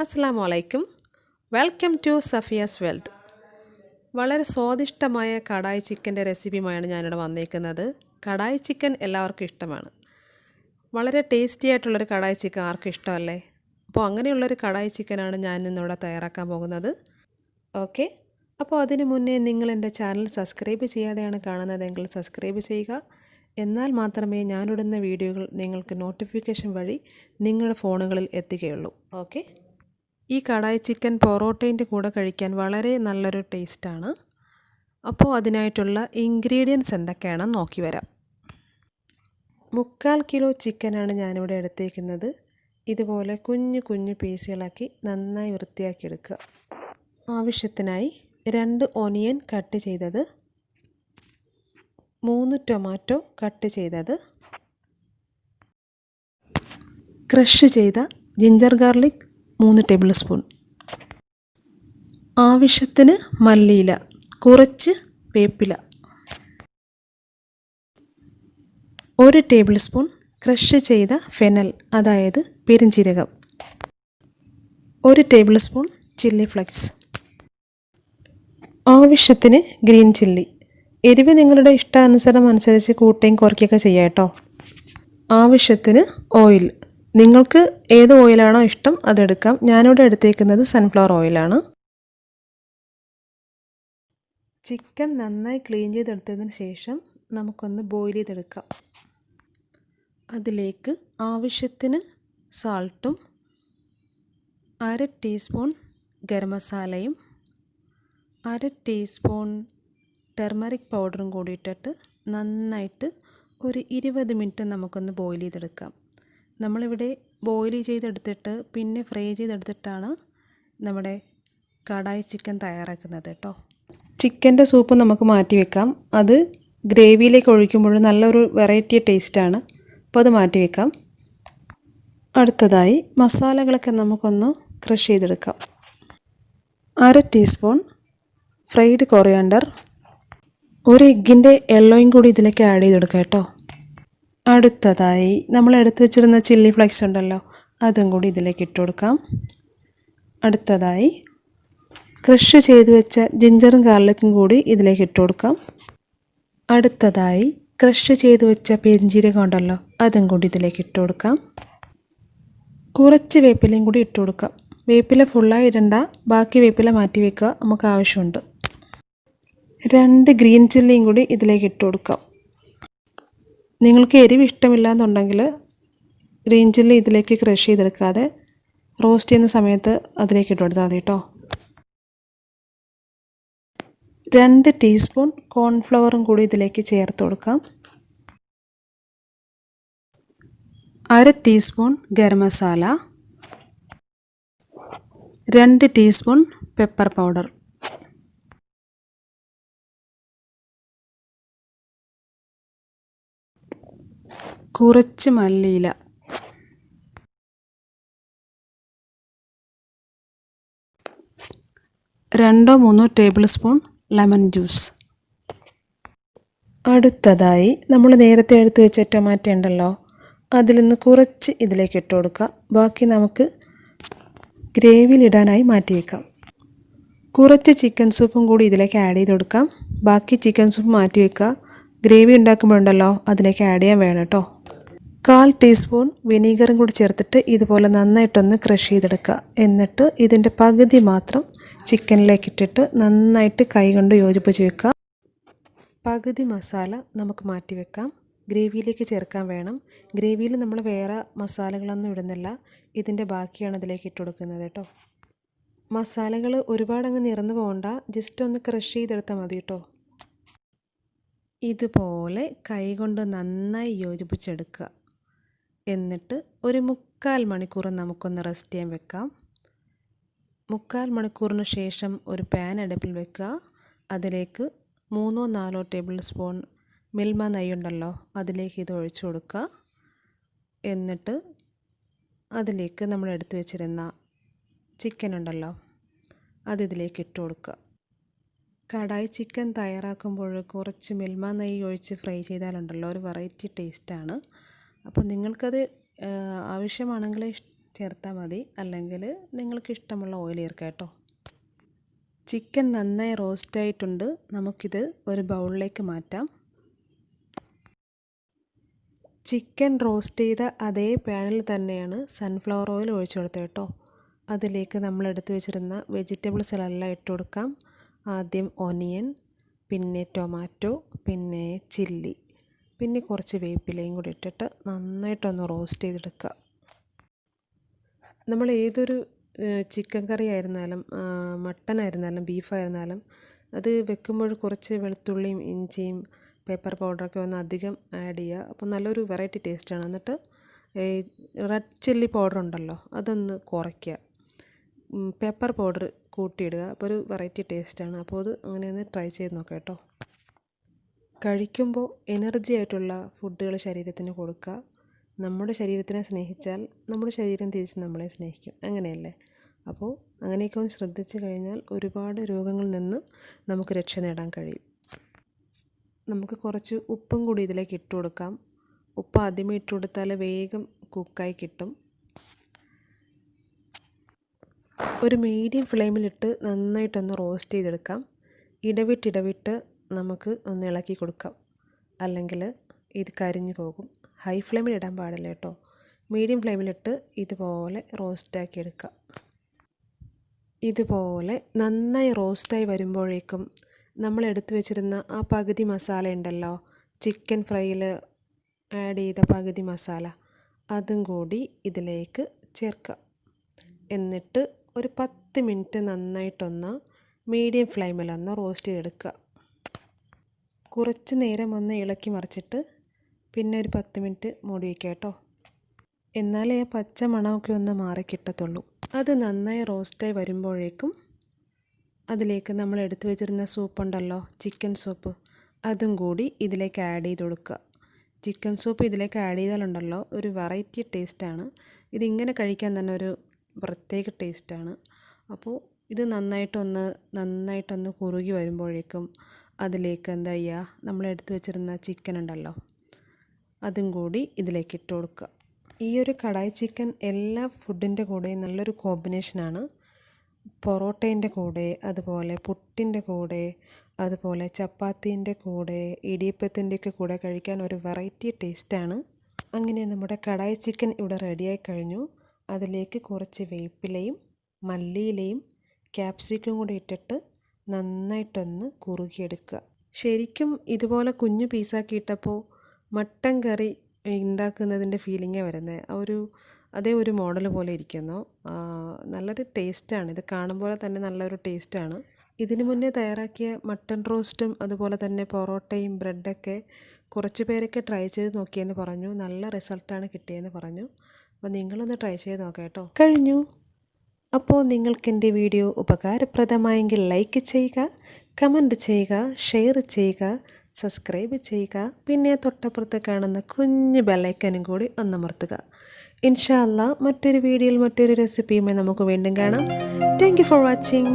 അസ്സലാമു അലൈക്കും. Welcome to Safiya's world. വളരെ സ്വാദിഷ്ടമായ കടായി ചിക്കൻ്റെ റെസിപ്പിയുമായാണ് ഞാനിവിടെ വന്നേക്കുന്നത്. കടായി ചിക്കൻ എല്ലാവർക്കും ഇഷ്ടമാണ്. വളരെ ടേസ്റ്റി ആയിട്ടുള്ളൊരു കടായി ചിക്കൻ ആർക്കും ഇഷ്ടമല്ലേ? അപ്പോൾ അങ്ങനെയുള്ളൊരു കടായി ചിക്കനാണ് ഞാൻ ഇന്നിവിടെ തയ്യാറാക്കാൻ പോകുന്നത്. ഓക്കെ, അപ്പോൾ അതിന് മുന്നേ നിങ്ങൾ എൻ്റെ ചാനൽ സബ്സ്ക്രൈബ് ചെയ്യാതെയാണ് കാണുന്നതെങ്കിൽ സബ്സ്ക്രൈബ് ചെയ്യുക. എന്നാൽ മാത്രമേ ഞാനിടുന്ന വീഡിയോകൾ നിങ്ങൾക്ക് നോട്ടിഫിക്കേഷൻ വഴി നിങ്ങളുടെ ഫോണുകളിൽ എത്തുകയുള്ളൂ. ഓക്കെ, ഈ കടായി ചിക്കൻ പൊറോട്ടേൻ്റെ കൂടെ കഴിക്കാൻ വളരെ നല്ലൊരു ടേസ്റ്റാണ്. അപ്പോൾ അതിനായിട്ടുള്ള ഇൻഗ്രീഡിയൻസ് എന്തൊക്കെയാണെന്ന് നോക്കി വരാം. 3/4 കിലോ ചിക്കനാണ് ഞാനിവിടെ എടുത്തേക്കുന്നത്. ഇതുപോലെ കുഞ്ഞു കുഞ്ഞു പീസുകളാക്കി നന്നായി വൃത്തിയാക്കി എടുക്കുക. ആവശ്യത്തിനായി 2 ഓനിയൻ കട്ട് ചെയ്തത്, 3 ടൊമാറ്റോ കട്ട് ചെയ്തത്, ക്രഷ് ചെയ്ത ജിഞ്ചർ ഗാർലിക് 3 ടേബിൾ സ്പൂൺ, ആവശ്യത്തിന് മല്ലിയില, കുറച്ച് വേപ്പില, 1 ടേബിൾ സ്പൂൺ ക്രഷ് ചെയ്ത ഫെനൽ അതായത് പെരുംജീരകം, 1 ടേബിൾ സ്പൂൺ ചില്ലി ഫ്ലെക്സ്, ആവശ്യത്തിന് ഗ്രീൻ ചില്ലി. എരിവ് നിങ്ങളുടെ ഇഷ്ടാനുസരണം അനുസരിച്ച് കൂട്ടുകയും കുറയ്ക്കുകയൊക്കെ ചെയ്യാം കേട്ടോ. ആവശ്യത്തിന് ഓയിൽ. നിങ്ങൾക്ക് ഏത് ഓയിലാണോ ഇഷ്ടം അതെടുക്കാം. ഞാനിവിടെ എടുത്തേക്കുന്നത് സൺഫ്ലവർ ഓയിലാണ്. ചിക്കൻ നന്നായി ക്ലീൻ ചെയ്തെടുത്തതിന് ശേഷം നമുക്കൊന്ന് ബോയിൽ ചെയ്തെടുക്കാം. അതിലേക്ക് ആവശ്യത്തിന് സാൾട്ടും 1/2 ടീസ്പൂൺ ഗരം മസാലയും 1/2 ടീസ്പൂൺ ടെർമറിക് പൗഡറും കൂടി ഇട്ടിട്ട് നന്നായിട്ട് ഒരു 20 മിനിറ്റ് നമുക്കൊന്ന് ബോയിൽ ചെയ്തെടുക്കാം. നമ്മളിവിടെ ബോയിൽ ചെയ്തെടുത്തിട്ട് പിന്നെ ഫ്രൈ ചെയ്തെടുത്തിട്ടാണ് നമ്മുടെ കടായി ചിക്കൻ തയ്യാറാക്കുന്നത് കേട്ടോ. ചിക്കൻ്റെ സൂപ്പ് നമുക്ക് മാറ്റി വെക്കാം. അത് ഗ്രേവിയിലേക്ക് ഒഴിക്കുമ്പോൾ നല്ലൊരു വെറൈറ്റി ടേസ്റ്റാണ്. അപ്പോൾ അത് മാറ്റി വെക്കാം. അടുത്തതായി മസാലകളൊക്കെ നമുക്കൊന്ന് ക്രഷ് ചെയ്തെടുക്കാം. 1/2 ടീസ്പൂൺ ഫ്രൈഡ് കൊറിയാണ്ടർ, 1 എഗ്ഗിൻ്റെ യെല്ലോയും കൂടി ഇതിലേക്ക് ആഡ് ചെയ്തെടുക്കാം കേട്ടോ. അടുത്തതായി നമ്മൾ എടുത്തു വെച്ചിരുന്ന ചില്ലി ഫ്ലെക്സ് ഉണ്ടല്ലോ, അതും കൂടി ഇതിലേക്ക് ഇട്ട് കൊടുക്കാം. അടുത്തതായി ക്രഷ് ചെയ്ത് വെച്ച ജിഞ്ചറും ഗാർലിക്കും കൂടി ഇതിലേക്ക് ഇട്ട് കൊടുക്കാം. അടുത്തതായി ക്രഷ് ചെയ്ത് വെച്ച പെരുംജീരകം ഉണ്ടല്ലോ, അതും കൂടി ഇതിലേക്ക് ഇട്ട് കൊടുക്കാം. കുറച്ച് വേപ്പിലയും കൂടി ഇട്ട് കൊടുക്കാം. വേപ്പില ഫുള്ളായി ഇടണ്ട, ബാക്കി വേപ്പില മാറ്റി വെക്കുക, നമുക്ക് ആവശ്യമുണ്ട്. 2 ഗ്രീൻ ചില്ലിയും കൂടി ഇതിലേക്ക് ഇട്ട് കൊടുക്കാം. നിങ്ങൾക്ക് എരിവ് ഇഷ്ടമില്ല എന്നുണ്ടെങ്കിൽ ഗ്രീൻ ചില്ലി ഇതിലേക്ക് ക്രഷ് ചെയ്തെടുക്കാതെ റോസ്റ്റ് ചെയ്യുന്ന സമയത്ത് അതിലേക്ക് ഇട്ട് കൊടുത്താൽ മതി കേട്ടോ. 2 ടീസ്പൂൺ കോൺഫ്ലവറും കൂടി ഇതിലേക്ക് ചേർത്ത് കൊടുക്കാം. 1/2 teaspoon garam masala, 2 teaspoon pepper powder, കുറച്ച് മല്ലിയില, 2-3 ടേബിൾ സ്പൂൺ ലെമൺ ജ്യൂസ്. അടുത്തതായി നമ്മൾ നേരത്തെ എടുത്ത് വെച്ച ടൊമാറ്റോ ഉണ്ടല്ലോ, അതിൽ നിന്ന് കുറച്ച് ഇതിലേക്ക് ഇട്ട് കൊടുക്കുക. ബാക്കി നമുക്ക് ഗ്രേവിയിലിടാനായി മാറ്റി വയ്ക്കാം. കുറച്ച് ചിക്കൻ സൂപ്പും കൂടി ഇതിലേക്ക് ആഡ് ചെയ്ത് കൊടുക്കാം. ബാക്കി ചിക്കൻ സൂപ്പ് മാറ്റി വയ്ക്കുക. ഗ്രേവി ഉണ്ടാക്കുമ്പോഴുണ്ടല്ലോ അതിലേക്ക് ആഡ് ചെയ്യാൻ വേണം കേട്ടോ. 1/4 ടീസ്പൂൺ വിനീഗറും കൂടി ചേർത്തിട്ട് ഇതുപോലെ നന്നായിട്ടൊന്ന് ക്രഷ് ചെയ്തെടുക്കുക. എന്നിട്ട് ഇതിൻ്റെ പകുതി മാത്രം ചിക്കനിലേക്ക് ഇട്ടിട്ട് നന്നായിട്ട് കൈ കൊണ്ട് യോജിപ്പിച്ച് വെക്കുക. പകുതി മസാല നമുക്ക് മാറ്റി വെക്കാം, ഗ്രേവിയിലേക്ക് ചേർക്കാൻ വേണം. ഗ്രേവിയിൽ നമ്മൾ വേറെ മസാലകളൊന്നും ഇടുന്നില്ല, ഇതിൻ്റെ ബാക്കിയാണ് ഇതിലേക്ക് ഇട്ട് കൊടുക്കുന്നത് കേട്ടോ. മസാലകൾ ഒരുപാടങ്ങ് നിറഞ്ഞു പോകണ്ട, ജസ്റ്റ് ഒന്ന് ക്രഷ് ചെയ്തെടുത്താൽ മതി കേട്ടോ. ഇതുപോലെ കൈ കൊണ്ട് നന്നായി യോജിപ്പിച്ചെടുക്കുക. എന്നിട്ട് ഒരു 3/4 മണിക്കൂർ നമുക്കൊന്ന് റെസ്റ്റ് ചെയ്യാൻ വെക്കാം. 3/4 മണിക്കൂറിന് ശേഷം ഒരു പാൻ അടുപ്പിൽ വെക്കുക. അതിലേക്ക് 3-4 ടേബിൾ സ്പൂൺ മിൽമ നെയ്യുണ്ടല്ലോ, അതിലേക്ക് ഇത് ഒഴിച്ചു കൊടുക്കുക. എന്നിട്ട് അതിലേക്ക് നമ്മൾ എടുത്തു വെച്ചിരുന്ന ചിക്കൻ ഉണ്ടല്ലോ, അതിലേക്ക് ഇട്ട് കൊടുക്കുക. കടായി ചിക്കൻ തയ്യാറാക്കുമ്പോൾ കുറച്ച് മിൽമ നെയ്യ് ഒഴിച്ച് ഫ്രൈ ചെയ്താലുണ്ടല്ലോ ഒരു വെറൈറ്റി ടേസ്റ്റാണ്. അപ്പോൾ നിങ്ങൾക്കത് ആവശ്യമാണെങ്കിൽ ചേർത്താൽ മതി, അല്ലെങ്കിൽ നിങ്ങൾക്ക് ഇഷ്ടമുള്ള ഓയിൽ ചേർക്കാം കേട്ടോ. ചിക്കൻ നന്നായി റോസ്റ്റ് ആയിട്ടുണ്ട്. നമുക്കിത് ഒരു ബൗളിലേക്ക് മാറ്റാം. ചിക്കൻ റോസ്റ്റ് ചെയ്ത അതേ പാനിൽ തന്നെയാണ് സൺഫ്ലവർ ഓയിൽ ഒഴിച്ചു കൊടുത്തത് കേട്ടോ. അതിലേക്ക് നമ്മൾ എടുത്തു വെച്ചിരുന്ന വെജിറ്റബിൾസിലെല്ലാം ഇട്ട് കൊടുക്കാം. ആദ്യം ഒനിയൻ, പിന്നെ ടൊമാറ്റോ, പിന്നെ ചില്ലി, പിന്നെ കുറച്ച് വേപ്പിലയും കൂടി ഇട്ടിട്ട് നന്നായിട്ടൊന്ന് റോസ്റ്റ് ചെയ്തെടുക്കുക. നമ്മൾ ഏതൊരു ചിക്കൻ കറി ആയിരുന്നാലും മട്ടൻ ആയിരുന്നാലും ബീഫായിരുന്നാലും അത് വെക്കുമ്പോൾ കുറച്ച് വെളുത്തുള്ളിയും ഇഞ്ചിയും പെപ്പർ പൗഡറൊക്കെ ഒന്ന് അധികം ആഡ് ചെയ്യുക. അപ്പോൾ നല്ലൊരു വെറൈറ്റി ടേസ്റ്റാണ്. എന്നിട്ട് റെഡ് ചില്ലി പൗഡർ ഉണ്ടല്ലോ അതൊന്ന് കുറയ്ക്കുക, പെപ്പർ പൗഡർ കൂട്ടിയിടുക. അപ്പോൾ ഒരു വെറൈറ്റി ടേസ്റ്റാണ്. അപ്പോൾ അത് അങ്ങനെ ഒന്ന് ട്രൈ ചെയ്ത് നോക്കാം കേട്ടോ. കഴിക്കുമ്പോൾ എനർജി ആയിട്ടുള്ള ഫുഡുകൾ ശരീരത്തിന് കൊടുക്കുക. നമ്മുടെ ശരീരത്തിനെ സ്നേഹിച്ചാൽ നമ്മുടെ ശരീരം തിരിച്ച് നമ്മളെ സ്നേഹിക്കും, അങ്ങനെയല്ലേ? അപ്പോൾ അങ്ങനെയൊക്കെ ഒന്ന് ശ്രദ്ധിച്ചു കഴിഞ്ഞാൽ ഒരുപാട് രോഗങ്ങളിൽ നിന്ന് നമുക്ക് രക്ഷ നേടാൻ കഴിയും. നമുക്ക് കുറച്ച് ഉപ്പും കൂടി ഇതിലേക്ക് ഇട്ട് കൊടുക്കാം. ഉപ്പ് ആദ്യമേ ഇട്ട് കൊടുത്താൽ വേഗം കുക്കായി കിട്ടും. ഒരു മീഡിയം ഫ്ലെയിമിലിട്ട് നന്നായിട്ടൊന്ന് റോസ്റ്റ് ചെയ്തെടുക്കാം. ഇടവിട്ട് നമുക്ക് ഒന്ന് ഇളക്കി കൊടുക്കാം, അല്ലെങ്കിൽ ഇത് കരിഞ്ഞു പോകും. ഹൈ ഫ്ലെയിമിൽ ഇടാൻ പാടില്ല കേട്ടോ. മീഡിയം ഫ്ലെയിമിലിട്ട് ഇതുപോലെ റോസ്റ്റാക്കി എടുക്കാം. ഇതുപോലെ നന്നായി റോസ്റ്റായി വരുമ്പോഴേക്കും നമ്മൾ എടുത്തു വെച്ചിരുന്ന ആ പകുതി മസാല ഉണ്ടല്ലോ, ചിക്കൻ ഫ്രൈയിൽ ആഡ് ചെയ്ത പകുതി മസാല, അതും കൂടി ഇതിലേക്ക് ചേർക്കുക. എന്നിട്ട് ഒരു 10 മിനിറ്റ് നന്നായിട്ടൊന്ന് മീഡിയം ഫ്ലെയിമിലൊന്ന് റോസ്റ്റ് ചെയ്തെടുക്കുക. കുറച്ച് നേരം ഒന്ന് ഇളക്കി മറിച്ചിട്ട് പിന്നെ ഒരു 10 മിനിറ്റ് മൂടി വയ്ക്കുക കേട്ടോ. എന്നാലേ ആ പച്ച മണമൊക്കെ ഒന്ന് മാറിക്കിട്ടത്തുള്ളൂ. അത് നന്നായി റോസ്റ്റായി വരുമ്പോഴേക്കും അതിലേക്ക് നമ്മൾ എടുത്തു വെച്ചിരുന്ന സൂപ്പുണ്ടല്ലോ, ചിക്കൻ സൂപ്പ്, അതും കൂടി ഇതിലേക്ക് ആഡ് ചെയ്ത് കൊടുക്കുക. ചിക്കൻ സൂപ്പ് ഇതിലേക്ക് ആഡ് ചെയ്താലുണ്ടല്ലോ ഒരു വെറൈറ്റി ടേസ്റ്റാണ്. ഇതിങ്ങനെ കഴിക്കാൻ തന്നെ ഒരു പ്രത്യേക ടേസ്റ്റാണ്. അപ്പോൾ ഇത് നന്നായിട്ടൊന്ന് കുറുകി വരുമ്പോഴേക്കും അതിലേക്ക് എന്താ ചെയ്യുക, നമ്മൾ എടുത്തു വെച്ചിരുന്ന ചിക്കൻ ഉണ്ടല്ലോ അതും കൂടി ഇതിലേക്ക് ഇട്ട് കൊടുക്കുക. ഈ ഒരു കടായി ചിക്കൻ എല്ലാ ഫുഡിൻ്റെ കൂടെയും നല്ലൊരു കോമ്പിനേഷനാണ്. പൊറോട്ടേൻ്റെ കൂടെ, അതുപോലെ പുട്ടിൻ്റെ കൂടെ, അതുപോലെ ചപ്പാത്തീൻ്റെ കൂടെ, ഇടിയപ്പത്തിൻ്റെയൊക്കെ കൂടെ കഴിക്കാൻ ഒരു വെറൈറ്റി ടേസ്റ്റാണ്. അങ്ങനെ നമ്മുടെ കടായി ചിക്കൻ ഇവിടെ റെഡിയായി കഴിഞ്ഞു. അതിലേക്ക് കുറച്ച് വേപ്പിലയും മല്ലിയിലയും ക്യാപ്സിക്കും കൂടി ഇട്ടിട്ട് നന്നായിട്ടൊന്ന് കുറുകിയെടുക്കുക. ശരിക്കും ഇതുപോലെ കുഞ്ഞു പീസാക്കിയിട്ടപ്പോൾ മട്ടൻ കറി ഉണ്ടാക്കുന്നതിൻ്റെ ഫീലിംഗാണ് വരുന്നത്. അതേ ഒരു മോഡൽ പോലെ ഇരിക്കുന്നു. നല്ലൊരു ടേസ്റ്റാണ്. ഇത് കാണുമ്പോൾ തന്നെ നല്ലൊരു ടേസ്റ്റാണ്. ഇതിനു മുന്നേ തയ്യാറാക്കിയ മട്ടൻ റോസ്റ്റും അതുപോലെ തന്നെ പൊറോട്ടയും ബ്രെഡൊക്കെ കുറച്ച് പേരൊക്കെ ട്രൈ ചെയ്ത് നോക്കിയെന്ന് പറഞ്ഞു. നല്ല റിസൾട്ടാണ് കിട്ടിയെന്ന് പറഞ്ഞു. അപ്പോൾ നിങ്ങളൊന്ന് ട്രൈ ചെയ്ത് നോക്കാം കേട്ടോ. കഴിഞ്ഞു. അപ്പോൾ നിങ്ങൾക്ക് എൻ്റെ വീഡിയോ ഉപകാരപ്രദമായെങ്കിൽ ലൈക്ക് ചെയ്യുക, കമൻറ്റ് ചെയ്യുക, ഷെയർ ചെയ്യുക, സബ്സ്ക്രൈബ് ചെയ്യുക. പിന്നെ തൊട്ടപ്പുറത്ത് കാണുന്ന കുഞ്ഞ് ബെല്ലൈക്കനും കൂടി ഒന്നമർത്തുക. ഇൻഷാ അല്ലാഹ് മറ്റൊരു വീഡിയോയിൽ മറ്റൊരു റെസിപ്പിയുമായി നമുക്ക് വീണ്ടും കാണാം. Thank you for watching.